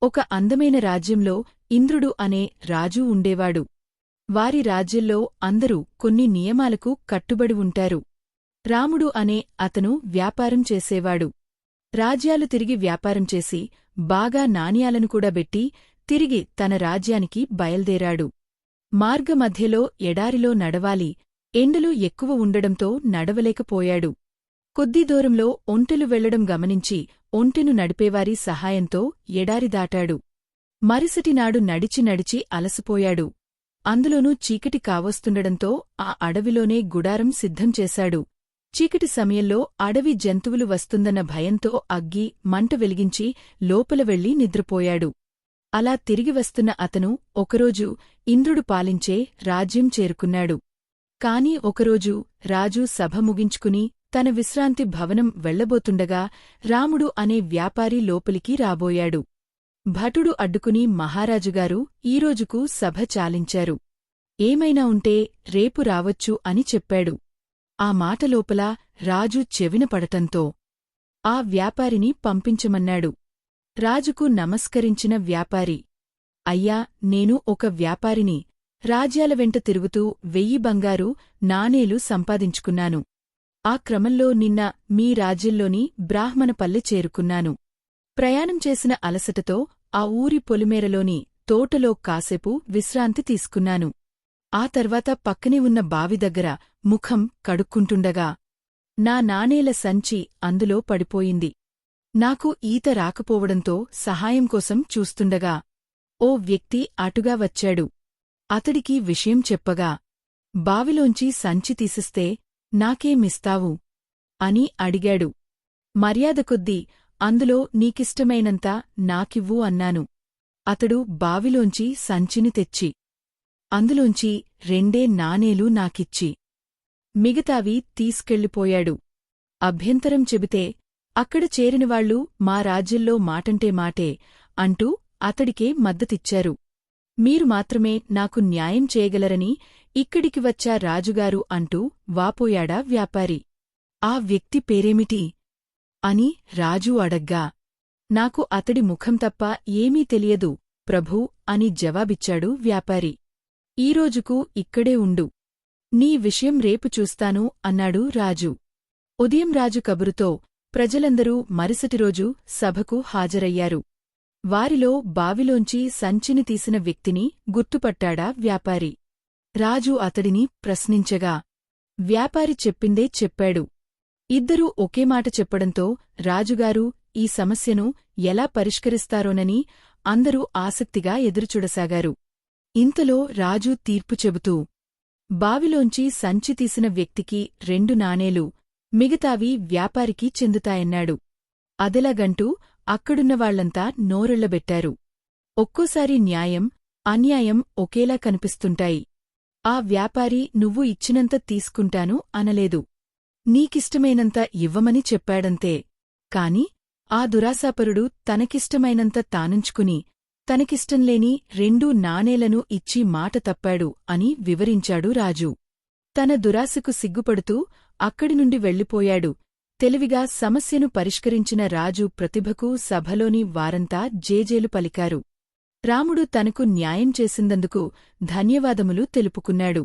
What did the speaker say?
ఒక అందమైన రాజ్యంలో ఇంద్రుడు అనే రాజు ఉండేవాడు. వారి రాజ్యంలో అందరూ కొన్ని నియమాలకు కట్టుబడి ఉంటారు. రాముడు అనే అతను వ్యాపారం చేసేవాడు. రాజ్యాలు తిరిగి వ్యాపారం చేసి బాగా నాణ్యాలను కూడా బెట్టి తిరిగి తన రాజ్యానికి బయల్దేరాడు. మార్గమధ్యలో ఎడారిలో నడవాలి, ఎండలు ఎక్కువ ఉండడంతో నడవలేకపోయాడు. కొద్ది దూరంలో ఒంటెలు వెళ్లడం గమనించి ఒంటెను నడిపేవారి సహాయంతో ఎడారి దాటాడు. మరుసటినాడు నడిచి నడిచి అలసిపోయాడు. అందులోనూ చీకటి కావస్తుండడంతో ఆ అడవిలోనే గుడారం సిద్ధం చేశాడు. చీకటి సమయంలో అడవి జంతువులు వస్తుందన్న భయంతో అగ్గి మంట వెలిగించి లోపల వెళ్లి నిద్రపోయాడు. అలా తిరిగి వస్తున్న అతను ఒకరోజు ఇంద్రుడు పాలించే రాజ్యం చేరుకున్నాడు. కాని ఒకరోజు రాజు సభ ముగించుకుని తన విశ్రాంతి భవనం వెళ్లబోతుండగా రాముడు అనే వ్యాపారి లోపలికి రాబోయాడు. భటుడు అడ్డుకుని మహారాజుగారు ఈరోజుకు సభ చాలించారు. ఏమైనా ఉంటే రేపు రావొచ్చు అని చెప్పాడు. ఆ మాట లోపల రాజు చెవిన పడటంతో ఆ వ్యాపారిని పంపించమన్నాడు. రాజుకు నమస్కరించిన వ్యాపారి, అయ్యా, నేను ఒక వ్యాపారిని. రాజ్యాల వెంట తిరుగుతూ 1000 బంగారు నాణేలు సంపాదించుకున్నాను. ఆ క్రమంలో నిన్న మీ రాజ్యంలోని బ్రాహ్మణపల్లె చేరుకున్నాను. ప్రయాణం చేసిన అలసటతో ఆ ఊరి పొలిమేరలోని తోటలో కాసేపు విశ్రాంతి తీసుకున్నాను. ఆ తర్వాత పక్కనే ఉన్న బావి దగ్గర ముఖం కడుక్కుంటుండగా నా నాణేల సంచి అందులో పడిపోయింది. నాకు ఈత రాకపోవడంతో సహాయం కోసం చూస్తుండగా ఓ వ్యక్తి అటుగా వచ్చాడు. అతడికి విషయం చెప్పగా, బావిలోంచి సంచి తీసిస్తే నాకేమిస్తావు అని అడిగాడు. మర్యాదకొద్దీ అందులో నీకిష్టమైనంత నాకివ్వు అన్నాను. అతడు బావిలోంచి సంచిని తెచ్చి అందులోంచి 2 నాణేలు నాకిచ్చి మిగతావి తీసుకెళ్ళిపోయాడు. అభ్యంతరం చెబితే అక్కడ చేరినవాళ్లు మా రాజ్యంలో మాటంటే మాటే అంటూ అతడికే మద్దతిచ్చారు. మీరు మాత్రమే నాకు న్యాయం చేయగలరని ఇక్కడికి వచ్చా రాజుగారు అంటూ వాపోయాడా వ్యాపారి. ఆ వ్యక్తి పేరేమిటి అని రాజు అడగ్గా, నాకు అతడి ముఖం తప్ప ఏమీ తెలియదు ప్రభూ అని జవాబిచ్చాడు వ్యాపారి. ఈరోజుకు ఇక్కడే ఉండు. నీ విషయం రేపు చూస్తాను అన్నాడు రాజు. ఉదయం రాజు కబురుతో ప్రజలందరూ మరుసటిరోజు సభకు హాజరయ్యారు. వారిలో బావిలోంచి సంచిని తీసిన వ్యక్తిని గుర్తుపట్టాడా వ్యాపారి. రాజు అతడిని ప్రశ్నించగా వ్యాపారి చెప్పిందే చెప్పాడు. ఇద్దరూ ఒకే మాట చెప్పడంతో రాజుగారు ఈ సమస్యను ఎలా పరిష్కరిస్తారోనని అందరూ ఆసక్తిగా ఎదురుచూడసాగారు. ఇంతలో రాజు తీర్పు చెబుతూ, బావిలోంచి సంచి తీసిన వ్యక్తికి 2 నాణేలు, మిగతావి వ్యాపారికి చెందుతాయన్నాడు. అదెలాగంటూ అక్కడున్నవాళ్లంతా నోరెళ్లబెట్టారు. ఒక్కోసారి న్యాయం, అన్యాయం ఒకేలా కనిపిస్తుంటాయి. ఆ వ్యాపారి నువ్వు ఇచ్చినంత తీసుకుంటాను అనలేదు. నీకిష్టమైనంత ఇవ్వమని చెప్పాడంతే. కాని ఆ దురాశాపరుడు తనకిష్టమైనంత తానుంచుకుని తనకిష్టంలేని 2 నాణేలను ఇచ్చి మాట తప్పాడు అని వివరించాడు రాజు. తన దురాశకు సిగ్గుపడుతూ అక్కడి నుండి వెళ్ళిపోయాడు. తెలివిగా సమస్యను పరిష్కరించిన రాజు ప్రతిభకు సభలోని వారంతా జేజేలు పలికారు. రాముడు తనకు న్యాయం చేసిందందుకు ధన్యవాదములు తెలుపుకున్నాడు.